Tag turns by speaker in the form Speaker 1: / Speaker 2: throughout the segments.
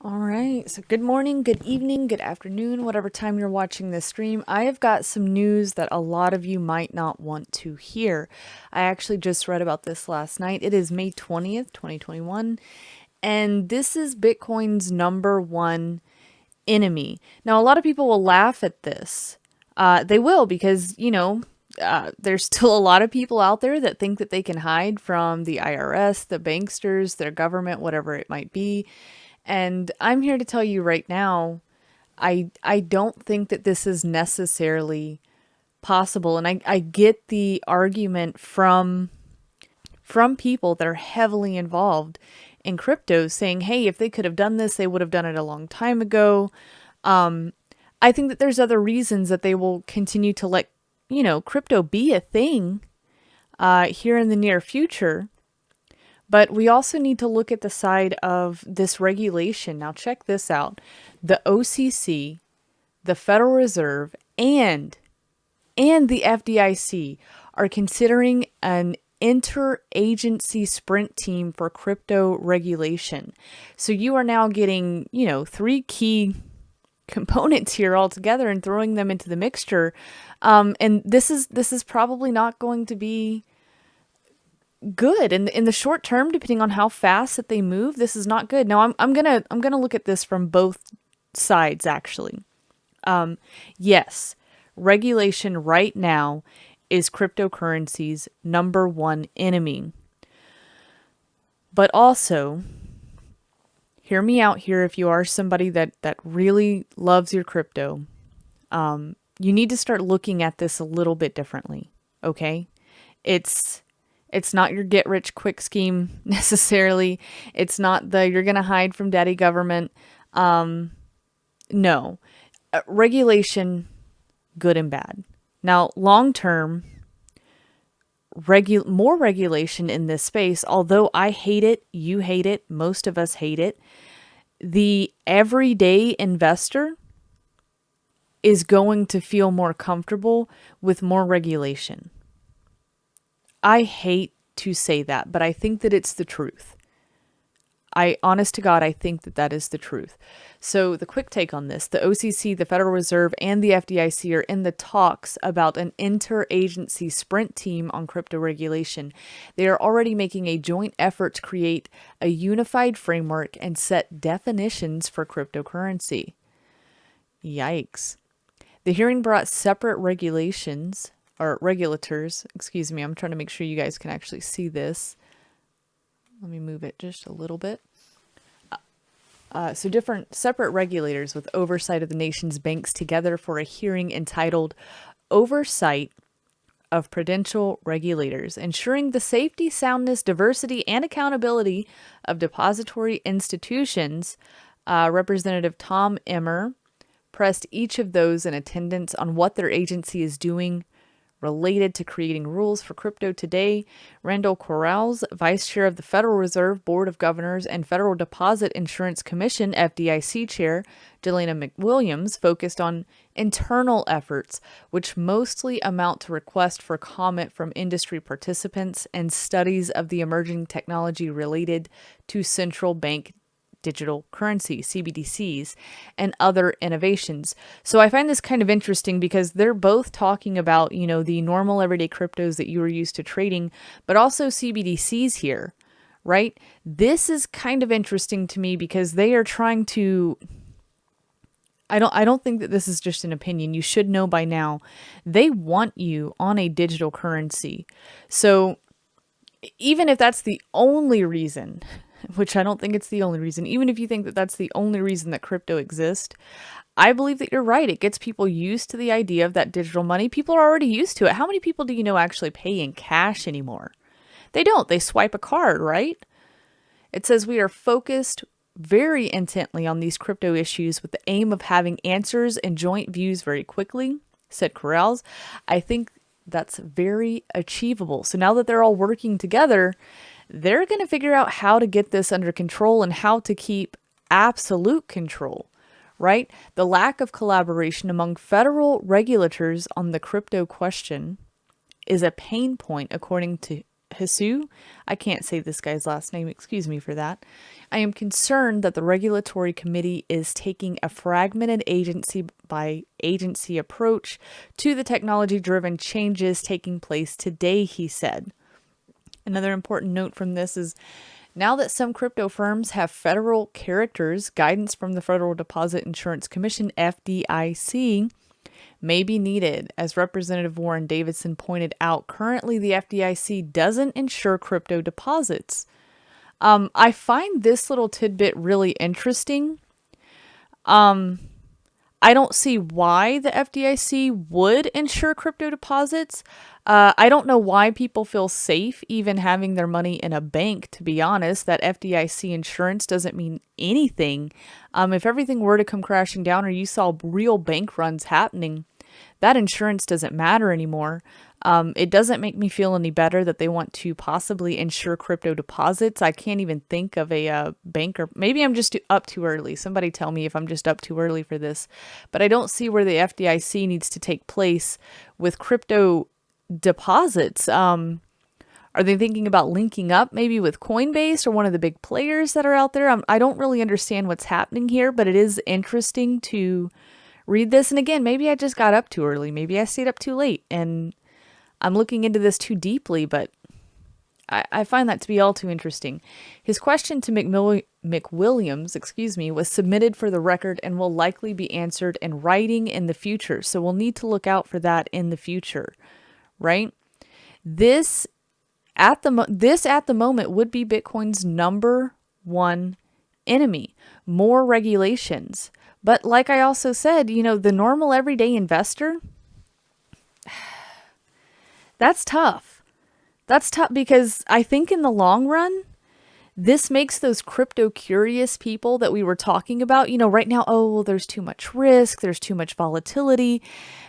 Speaker 1: All right. So, good morning, good evening, good afternoon, whatever time you're watching this stream. I have got some news that a lot of you might not want to hear. I actually just read about this last night. It is May 20th, 2021, and this is Bitcoin's number one enemy. Now, a lot of people will laugh at this. They will because, there's still a lot of people out there that think that they can hide from the IRS, the banksters, their government, whatever it might be. And I'm here to tell you right now, I don't think that this is necessarily possible. And I get the argument from people that are heavily involved in crypto saying, hey, if they could have done this, they would have done it a long time ago. I think that there's other reasons that they will continue to let, crypto be a thing here in the near future. But we also need to look at the side of this regulation. Now, check this out. The OCC, the Federal Reserve, and the FDIC are considering an interagency sprint team for crypto regulation. So you are now getting, three key components here all together and throwing them into the mixture. And this is probably not going to be good in the short term, depending on how fast that they move. This is not good. Now I'm gonna look at this from both sides actually. Yes, regulation right now is cryptocurrency's number one enemy. But also, hear me out here if you are somebody that really loves your crypto. You need to start looking at this a little bit differently, okay? It's not your get rich quick scheme necessarily. It's not the you're going to hide from daddy government. No. Regulation, good and bad. Now, long term, more regulation in this space, although I hate it, you hate it, most of us hate it, the everyday investor is going to feel more comfortable with more regulation. I hate to say that, but I think that it's the truth. Honest to God, I think that that is the truth. So the quick take on this, the OCC, the Federal Reserve, and the FDIC are in the talks about an interagency sprint team on crypto regulation. They are already making a joint effort to create a unified framework and set definitions for cryptocurrency. Yikes. The hearing brought separate regulations or regulators, excuse me, I'm trying to make sure you guys can actually see this. Let me move it just a little bit. So different separate regulators with oversight of the nation's banks together for a hearing entitled Oversight of Prudential Regulators, ensuring the safety, soundness, diversity, and accountability of depository institutions. Representative Tom Emmer pressed each of those in attendance on what their agency is doing related to creating rules for crypto today. Randall Corrales, Vice Chair of the Federal Reserve Board of Governors and Federal Deposit Insurance Commission, FDIC Chair, Jelena McWilliams, focused on internal efforts, which mostly amount to requests for comment from industry participants and studies of the emerging technology related to central bank digital currency, CBDCs, and other innovations. So I find this kind of interesting because they're both talking about, the normal everyday cryptos that you are used to trading, but also CBDCs here, right? This is kind of interesting to me because they are trying to I don't think that this is just an opinion. You should know by now. They want you on a digital currency. So even if that's the only reason, which I don't think it's the only reason, even if you think that that's the only reason that crypto exists, I believe that you're right. It gets people used to the idea of that digital money. People are already used to it. How many people do you know actually pay in cash anymore? They don't. They swipe a card, right? It says we are focused very intently on these crypto issues with the aim of having answers and joint views very quickly, said Corrales. I think that's very achievable. So now that they're all working together, they're going to figure out how to get this under control and how to keep absolute control, right? The lack of collaboration among federal regulators on the crypto question is a pain point, according to Hisu. I can't say this guy's last name, excuse me for that. I am concerned that the regulatory committee is taking a fragmented agency by agency approach to the technology-driven changes taking place today, he said. Another important note from this is now that some crypto firms have federal characters, guidance from the Federal Deposit Insurance Commission, FDIC, may be needed. As Representative Warren Davidson pointed out, currently the FDIC doesn't insure crypto deposits. I find this little tidbit really interesting. I don't see why the FDIC would insure crypto deposits. I don't know why people feel safe even having their money in a bank, to be honest. That FDIC insurance doesn't mean anything. If everything were to come crashing down or you saw real bank runs happening, that insurance doesn't matter anymore. It doesn't make me feel any better that they want to possibly insure crypto deposits. I can't even think of a banker. Maybe I'm just up too early. Somebody tell me if I'm just up too early for this. But I don't see where the FDIC needs to take place with crypto deposits. Are they thinking about linking up maybe with Coinbase or one of the big players that are out there? I don't really understand what's happening here, but it is interesting to read this. And again, maybe I just got up too early. Maybe I stayed up too late and I'm looking into this too deeply, but I find that to be all too interesting. His question to McWilliams, was submitted for the record and will likely be answered in writing in the future. So we'll need to look out for that in the future, right? This at the moment would be Bitcoin's number one enemy. More regulations. But like I also said, the normal everyday investor, that's tough. That's tough because I think in the long run, this makes those crypto curious people that we were talking about, right now, oh, well, there's too much risk, there's too much volatility.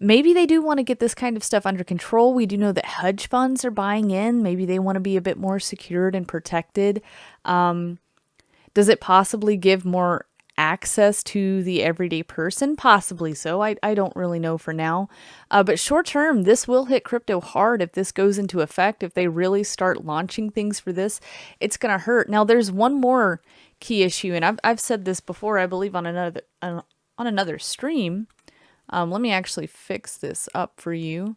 Speaker 1: Maybe they do want to get this kind of stuff under control. We do know that hedge funds are buying in. Maybe they want to be a bit more secured and protected. Does it possibly give more access to the everyday person? Possibly so. I don't really know for now. But short term, this will hit crypto hard if this goes into effect. If they really start launching things for this, it's going to hurt. Now, there's one more key issue, and I've said this before, I believe on another stream. Let me actually fix this up for you.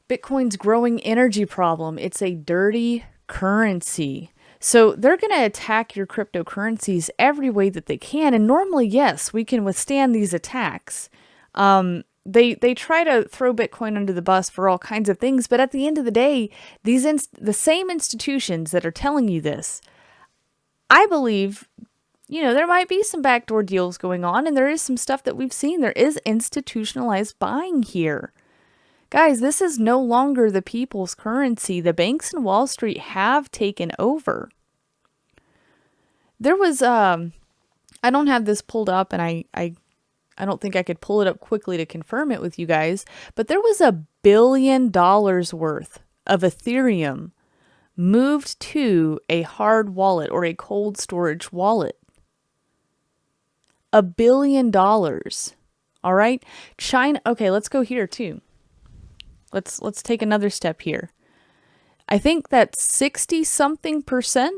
Speaker 1: Bitcoin's growing energy problem. It's a dirty currency. So they're going to attack your cryptocurrencies every way that they can. And normally, yes, we can withstand these attacks. They try to throw Bitcoin under the bus for all kinds of things. But at the end of the day, the same institutions that are telling you this, I believe, there might be some backdoor deals going on. And there is some stuff that we've seen. There is institutionalized buying here. Guys, this is no longer the people's currency. The banks and Wall Street have taken over. There was, I don't have this pulled up, and I don't think I could pull it up quickly to confirm it with you guys, but there was $1 billion worth of Ethereum moved to a hard wallet or a cold storage wallet. $1 billion. All right. China. Okay, let's go here too. Let's take another step here. I think that 60-something%,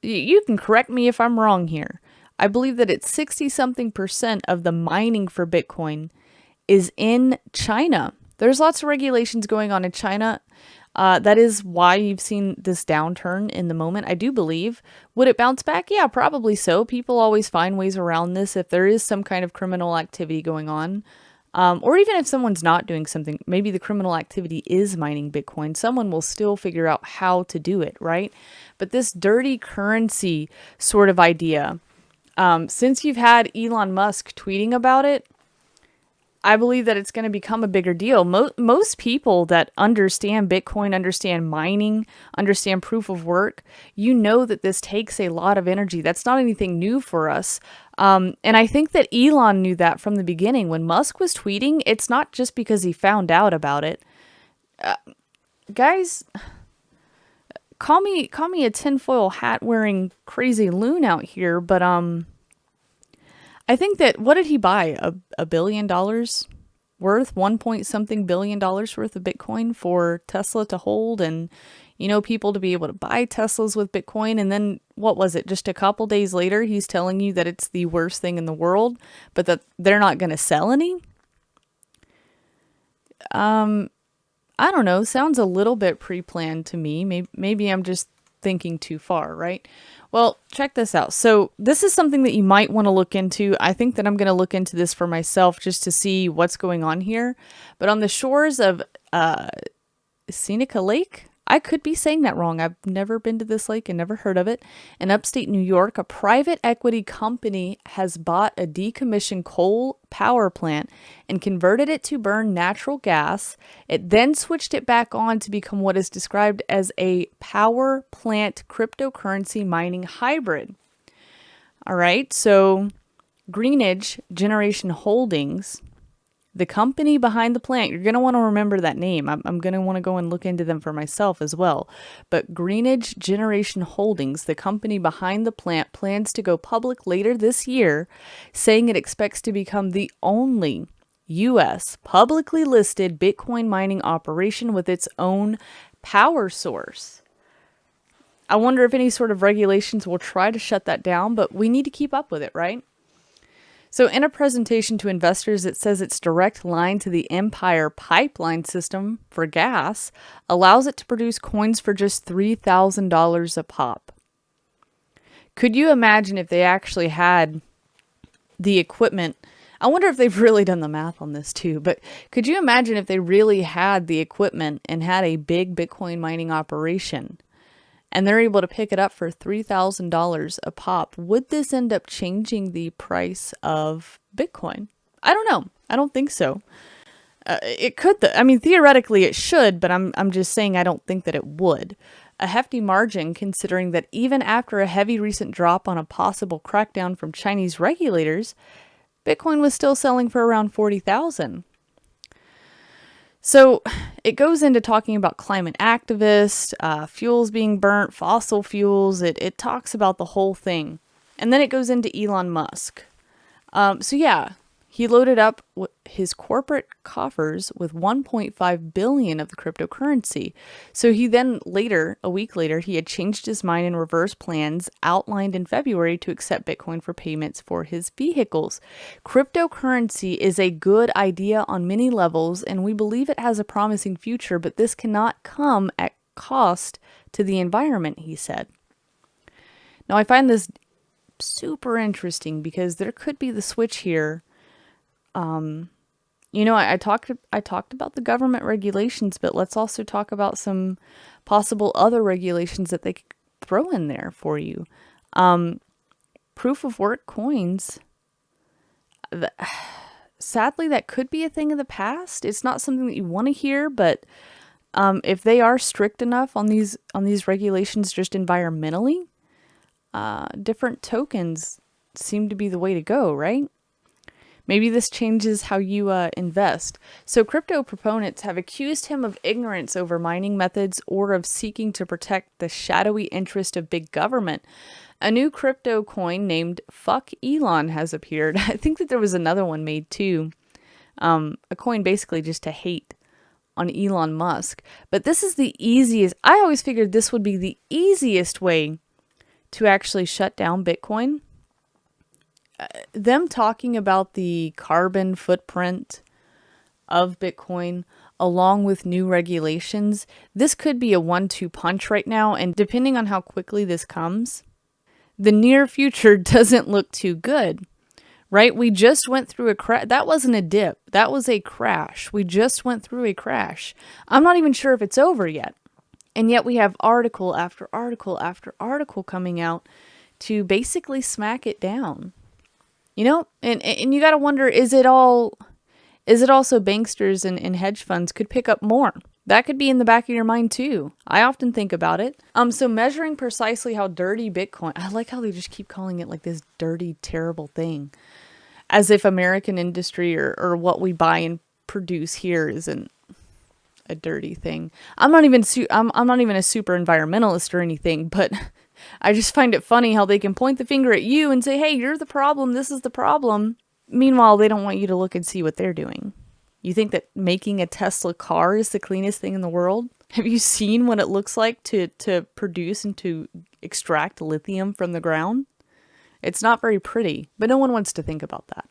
Speaker 1: you can correct me if I'm wrong here. I believe that it's 60-something% of the mining for Bitcoin is in China. There's lots of regulations going on in China. That is why you've seen this downturn in the moment, I do believe. Would it bounce back? Yeah, probably so. People always find ways around this if there is some kind of criminal activity going on. Or even if someone's not doing something, maybe the criminal activity is mining Bitcoin, someone will still figure out how to do it, right? But this dirty currency sort of idea, since you've had Elon Musk tweeting about it, I believe that it's going to become a bigger deal. Most people that understand Bitcoin, understand mining, understand proof of work, that this takes a lot of energy. That's not anything new for us. And I think that Elon knew that from the beginning. When Musk was tweeting, it's not just because he found out about it. Guys, call me a tinfoil hat wearing crazy loon out here, but I think that, what did he buy? $1 billion? worth 1 point something billion dollars worth of Bitcoin for Tesla to hold and, people to be able to buy Teslas with Bitcoin. And then what was it? Just a couple days later, he's telling you that it's the worst thing in the world, but that they're not going to sell any. I don't know. Sounds a little bit pre-planned to me. Maybe I'm just thinking too far, right? Well, check this out. So this is something that you might want to look into. I think that I'm going to look into this for myself just to see what's going on here. But on the shores of Seneca Lake, I could be saying that wrong. I've never been to this lake and never heard of it. In upstate New York, a private equity company has bought a decommissioned coal power plant and converted it to burn natural gas. It then switched it back on to become what is described as a power plant cryptocurrency mining hybrid. All right, so Greenidge Generation Holdings, the company behind the plant, you're going to want to remember that name. I'm going to want to go and look into them for myself as well. But Greenidge Generation Holdings, the company behind the plant, plans to go public later this year, saying it expects to become the only U.S. publicly listed Bitcoin mining operation with its own power source. I wonder if any sort of regulations will try to shut that down, but we need to keep up with it, right? So in a presentation to investors, it says its direct line to the Empire pipeline system for gas allows it to produce coins for just $3,000 a pop. Could you imagine if they actually had the equipment? I wonder if they've really done the math on this too, but could you imagine if they really had the equipment and had a big Bitcoin mining operation? And they're able to pick it up for $3,000 a pop. Would this end up changing the price of Bitcoin? I don't know. I don't think so. It could. Theoretically it should, but I'm just saying I don't think that it would. A hefty margin, considering that even after a heavy recent drop on a possible crackdown from Chinese regulators, Bitcoin was still selling for around $40,000. So it goes into talking about climate activists, fuels being burnt, fossil fuels. It talks about the whole thing. And then it goes into Elon Musk. He loaded up his corporate coffers with 1.5 billion of the cryptocurrency. So he then a week later, he had changed his mind and reversed plans outlined in February to accept Bitcoin for payments for his vehicles. Cryptocurrency is a good idea on many levels, and we believe it has a promising future, but this cannot come at cost to the environment, he said. Now, I find this super interesting because there could be the switch here. I talked about the government regulations, but let's also talk about some possible other regulations that they could throw in there for you. Proof of work coins. Sadly, that could be a thing of the past. It's not something that you want to hear, but if they are strict enough on these regulations, just environmentally, different tokens seem to be the way to go, right? Maybe this changes how you invest. So crypto proponents have accused him of ignorance over mining methods or of seeking to protect the shadowy interest of big government. A new crypto coin named Fuck Elon has appeared. I think that there was another one made too. A coin basically just to hate on Elon Musk. But this is the easiest. I always figured this would be the easiest way to actually shut down Bitcoin. Them talking about the carbon footprint of Bitcoin along with new regulations, this could be a 1-2 punch right now. And depending on how quickly this comes, the near future doesn't look too good, right? We just went through a crash. That wasn't a dip. That was a crash. We just went through a crash. I'm not even sure if it's over yet. And yet we have article after article after article coming out to basically smack it down. And you got to wonder, is it also banksters and hedge funds could pick up more? That could be in the back of your mind too. I often think about it. So measuring precisely how dirty Bitcoin, I like how they just keep calling it like this dirty, terrible thing, as if American industry or what we buy and produce here isn't a dirty thing. I'm not even a super environmentalist or anything, but I just find it funny how they can point the finger at you and say, hey, you're the problem. This is the problem. Meanwhile, they don't want you to look and see what they're doing. You think that making a Tesla car is the cleanest thing in the world? Have you seen what it looks like to produce and to extract lithium from the ground? It's not very pretty, but no one wants to think about that.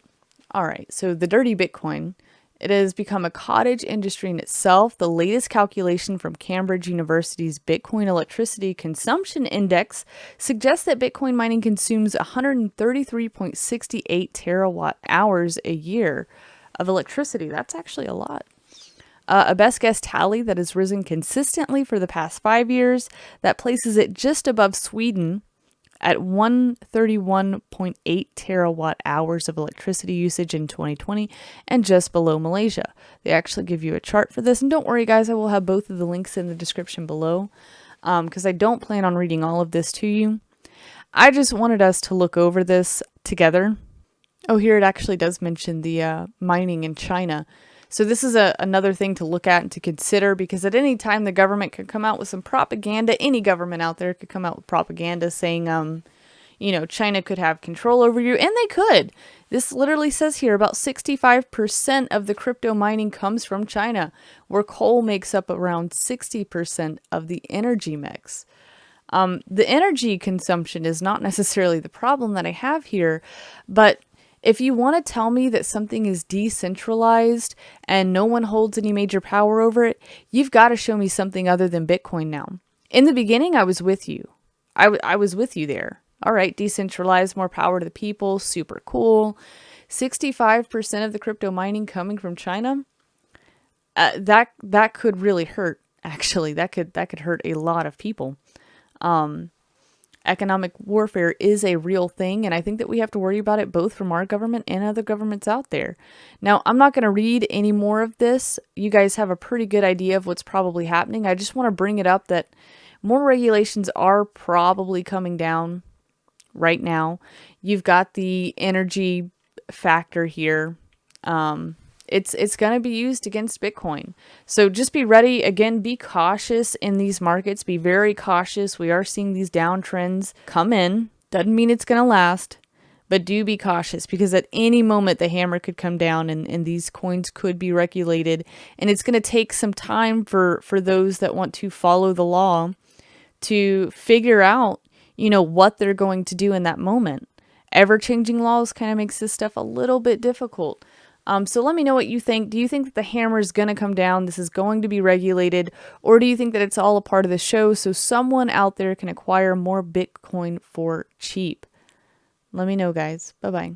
Speaker 1: All right, so the dirty Bitcoin. It has become a cottage industry in itself. The latest calculation from Cambridge University's Bitcoin Electricity Consumption Index suggests that Bitcoin mining consumes 133.68 terawatt hours a year of electricity. That's actually a lot. A best guess tally that has risen consistently for the past 5 years that places it just above Sweden at 131.8 terawatt hours of electricity usage in 2020 and just below Malaysia. They actually give you a chart for this. And don't worry, guys, I will have both of the links in the description below because I don't plan on reading all of this to you. I just wanted us to look over this together. Oh, here it actually does mention the mining in China. So this is another thing to look at and to consider, because at any time the government could come out with some propaganda. Any government out there could come out with propaganda saying, China could have control over you. And they could. This literally says here about 65% of the crypto mining comes from China, where coal makes up around 60% of the energy mix. The energy consumption is not necessarily the problem that I have here, but if you want to tell me that something is decentralized and no one holds any major power over it, you've got to show me something other than Bitcoin now. In the beginning, I was with you. I was with you there. All right, decentralized, more power to the people, super cool. 65% of the crypto mining coming from China, that could really hurt. Actually, that could hurt a lot of people. Economic warfare is a real thing, and I think that we have to worry about it both from our government and other governments out there. Now, I'm not going to read any more of this. You guys have a pretty good idea of what's probably happening. I just want to bring it up that more regulations are probably coming down right now. You've got the energy factor here. It's going to be used against Bitcoin. So just be ready. Again, be cautious in these markets. Be very cautious. We are seeing these downtrends come in. Doesn't mean it's going to last, but do be cautious, because at any moment the hammer could come down and these coins could be regulated. And it's going to take some time for those that want to follow the law to figure out, what they're going to do in that moment. Ever-changing laws kind of makes this stuff a little bit difficult. So let me know what you think. Do you think that the hammer is going to come down? This is going to be regulated? Or do you think that it's all a part of the show so someone out there can acquire more Bitcoin for cheap? Let me know, guys. Bye-bye.